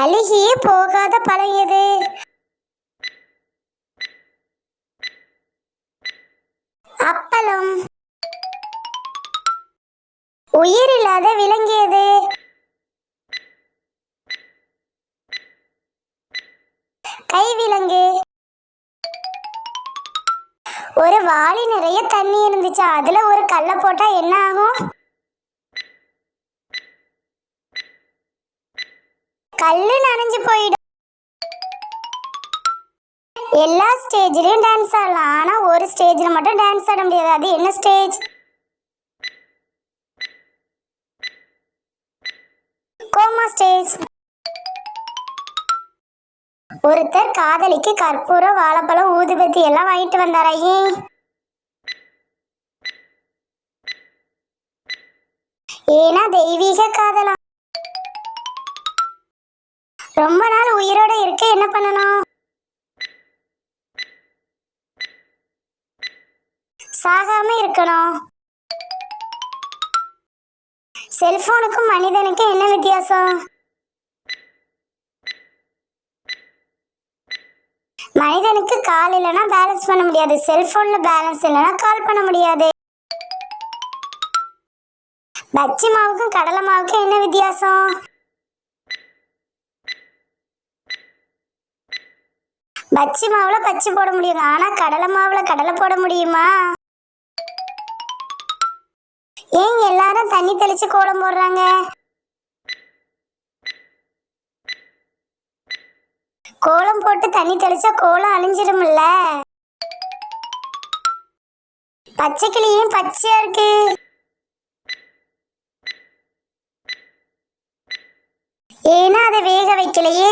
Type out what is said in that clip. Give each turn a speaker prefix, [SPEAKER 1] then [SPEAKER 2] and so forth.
[SPEAKER 1] அழுகியே போகாத பழம் எது? அப்பளம். உயிரில்லாத விலங்கு எது? கைவிலங்கு. ஒரு வாளி நிறைய தண்ணி இருந்துச்சு, அதுல ஒரு கல்ல போட்டா என்ன ஆகும்? கல்லு நனைஞ்சு போயிடும். எல்லா ஸ்டேஜ்லயும் டான்ஸ் ஆடலாம், ஆனா ஒரு ஸ்டேஜ்ல மட்டும் டான்ஸ் ஆட முடியாது. அது என்ன ஸ்டேஜ்? Coma stage. ஒருத்தர் காதலிக்கு கற்பூரம், வாழைப்பழம், ஊதுபத்தி எல்லாம் வாங்கிட்டு வந்தாரா? ஏன்னா தெய்வீக காதலாம். ரொம்ப நாள் உயிரோட இருக்க என்ன பண்ணணும்? சாகாம இருக்கணும். செல்போனுக்கும் மனிதனுக்கும் என்ன வித்தியாசம்? மனிதனுக்கு கால் இல்லைன்னா பேலன்ஸ் பண்ண முடியாது, செல்போன்ல பேலன்ஸ் இல்லைன்னா கால் பண்ண முடியாது. பச்சி மாவுக்கும் கடலை மாவுக்கும் என்ன வித்தியாசம்? பச்சி மாவுல பச்சி போட முடியும், ஆனா கடலை மாவுல கடலை போட முடியுமா? ஏன் எல்லாரும் தண்ணி தெளிச்சு கோலம் போடுறாங்க? கோலம் போட்டு தண்ணி தெளிச்சா கோலம் அழிஞ்சிரும்ல. பச்சை கிளியும் பச்சையா இருக்கு. ஏன்னா அதை வேக வைக்கலையே.